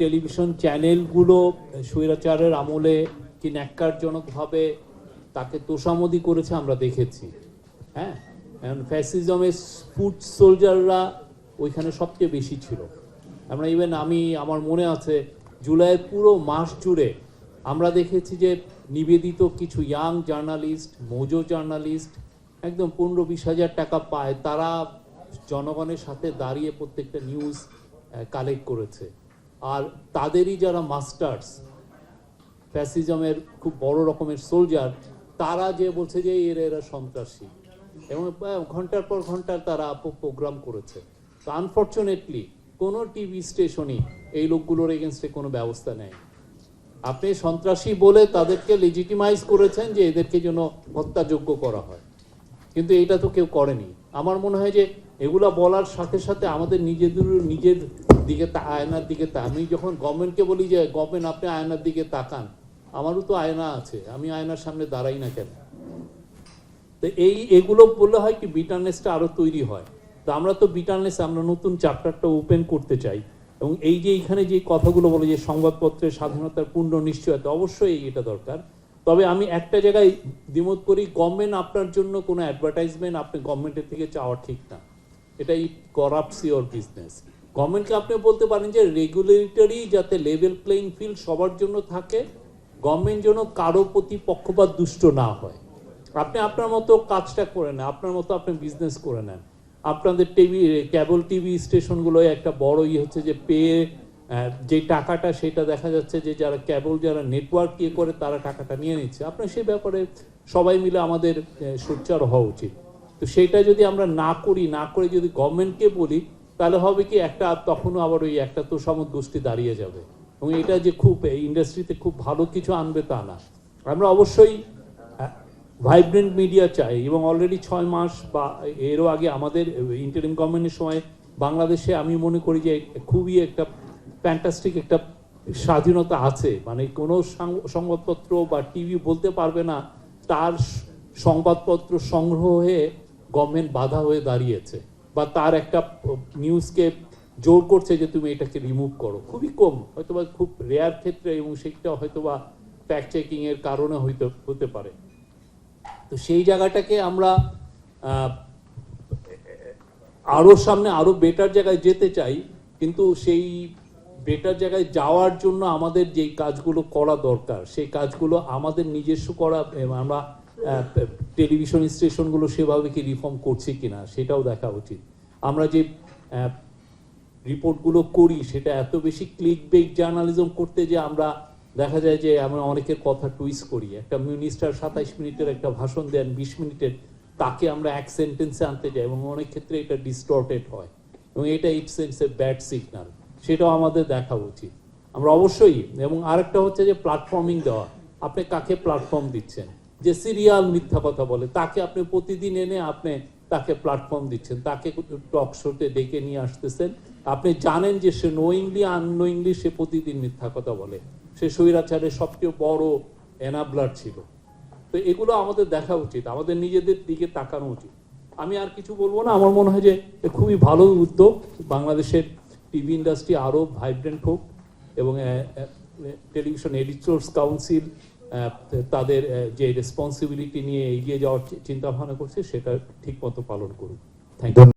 Television চ্যানেলগুলো স্বৈরাচারের আমলে কি ন্যাক্কারজনকভাবে তাকে তোষামোদি করেছে আমরা দেখেছি। হ্যাঁ, ফ্যাসিজমের ফুট সোলজাররা ওইখানে সবচেয়ে বেশি ছিল। আমরা আমার মনে আছে জুলাইয়ের পুরো মাস জুড়ে আমরা দেখেছি যে নিবেদিত কিছু ইয়াং জার্নালিস্ট, মোজো জার্নালিস্ট একদম 15-20 হাজার টাকা পায়, তারা জনগণের সাথে দাঁড়িয়ে প্রত্যেকটা নিউজ কালেক্ট করেছে। আর তাদেরই যারা মাস্টার্স, ফ্যাসিজমের খুব বড় রকমের সোলজার, তারা যে বলছে যে এরা সন্ত্রাসী, এবং ঘন্টার পর ঘন্টার তারা প্রোগ্রাম করেছে। তো আনফর্চুনেটলি কোনো টিভি স্টেশনই এই লোকগুলোর এগেনস্টে কোনো ব্যবস্থা নেয়। আপনি সন্ত্রাসী বলে তাদেরকে লেজিটিমাইজ করেছেন যে এদেরকে যেন হত্যাযোগ্য করা হয়, কিন্তু এটা তো কেউ করেনি। আমার মনে হয় যে এগুলা বলার সাথে সাথে আমাদের নিজের দিকে আয়নার দিকে আমি যখন গভর্নমেন্টকে বলি যে গভর্নমেন্ট আপনি আয়নার দিকে তাকান, আমারও তো আয়না আছে, আমি আয়নার সামনে দাঁড়াই না কেন? তো এগুলো বললে হয় কি বিটারনেসটা আরো তৈরি হয়। তো আমরা তো বিটারনেস, আমরা নতুন চ্যাপ্টারটা ওপেন করতে চাই, এবং এই যে এইখানে যে কথাগুলো বলে যে সংবাদপত্রের স্বাধীনতার পূর্ণ নিশ্চয়তা, অবশ্যই এটা দরকার। তবে আমি একটা জায়গায় দ্বিমত করি, গভর্নমেন্ট আপনার জন্য কোনো অ্যাডভার্টাইজমেন্ট আপনি গভর্নমেন্টের থেকে চাওয়া ঠিক না। এটাই করাপ্টস ইওর বিজনেস। গভর্নমেন্টকে আপনি বলতে পারেন যে রেগুলেটরি যাতে লেভেল প্লেইং ফিল্ড সবার জন্য থাকে, গভর্নমেন্ট যেন কারো প্রতি পক্ষপাত দুষ্ট না হয়। আপনি আপনার মতো কাজটা করে নেন, আপনার মতো আপনি বিজনেস করে নেন। আপনাদের কেবল টিভি স্টেশনগুলোয় একটা বড় হচ্ছে যে যে টাকাটা, সেটা দেখা যাচ্ছে যে যারা নেটওয়ার্ক করে তারা টাকাটা নিয়ে নিচ্ছে। আপনার সেই ব্যাপারে সবাই মিলে আমাদের সোচ্চার হওয়া উচিত। তো সেটা যদি আমরা না করে যদি গভর্নমেন্টকে বলি, তাহলে হবে কি তখনও আবার ওই একটা তোষামোদ গোষ্ঠী দাঁড়িয়ে যাবে, এবং এটা যে খুব ইন্ডাস্ট্রিতে খুব ভালো কিছু আনবে তা না। আমরা অবশ্যই ভাইব্রেন্ট মিডিয়া চাই, এবং অলরেডি 6 মাস বা এরও আগে আমাদের ইন্টারিম গভর্নমেন্টের সময় বাংলাদেশে আমি মনে করি যে খুবই একটা ফ্যান্টাস্টিক একটা স্বাধীনতা আছে। মানে কোনো সংবাদপত্র বা টিভি বলতে পারবে না তার সংবাদপত্র সংগ্রহ হয়ে গভর্নমেন্ট বাধা হয়ে দাঁড়িয়েছে, বা তার একটা নিউজকে জোর করছে যে তুমি এটাকে রিমুভ করো। খুবই কম, হয়তোবা খুব রেয়ার ক্ষেত্রে, এবং সেটা হয়তোবা ফ্যাক্ট চেকিং এর কারণে হতে পারে। তো সেই জায়গাটাকে আমরা আরো সামনে আরো বেটার জায়গায় যেতে চাই, কিন্তু সেই বেটার জায়গায় যাওয়ার জন্য আমাদের যেই কাজগুলো করা দরকার, সেই কাজগুলো আমাদের নিজস্ব করা, আমরা টেলিভিশন স্টেশনগুলো সেভাবে কি রিফর্ম করছি কিনা সেটাও দেখা উচিত। আমরা যে রিপোর্টগুলো করি সেটা এত বেশি ক্লিক বেক জার্নালিজম করতে যে আমরা দেখা যায় যে আমরা অনেকের কথা টুইস্ট করি। একটা মিনিস্টার 27 মিনিটের একটা ভাষণ দেন, 20 মিনিটের, তাকে আমরা এক সেন্টেন্সে আনতে যাই, এবং অনেক ক্ষেত্রে এটা ডিস্টর্টেড হয়, এবং এটা ইট সেন্ডস এ ব্যাড সিগন্যাল। সেটাও আমাদের দেখা উচিত আমরা অবশ্যই। এবং আরেকটা হচ্ছে যে প্ল্যাটফর্মিং দেওয়া। আপনি কাকে প্ল্যাটফর্ম দিচ্ছেন? যে সিরিয়াল মিথ্যা কথা বলে তাকে আপনি প্রতিদিন এনে তাকে প্ল্যাটফর্ম দিচ্ছেন, তাকে টক শোতে ডেকে নিয়ে আসতেছেন। আপনি জানেন যে সে নোয়িংলি আননোয়িংলি সে প্রতিদিন মিথ্যা কথা বলে, সে স্বৈরাচারের সবচেয়ে বড় এনাবলার ছিল। তো এগুলো আমাদের দেখা উচিত, আমাদের নিজেদের দিকে তাকানো উচিত। আমি আর কিছু বলবো না। আমার মনে হয় যে খুবই ভালো উদ্যোগ, বাংলাদেশের টিভি ইন্ডাস্ট্রি আরো ভাইব্রেন্ট হোক, এবং টেলিভিশন এডিটর্স কাউন্সিল তাদের যে রেসপন্সিবিলিটি নিয়ে এগিয়ে যাওয়ার চিন্তা ভাবনা করছে সেটা ঠিক মতো পালন করুক। Thank you.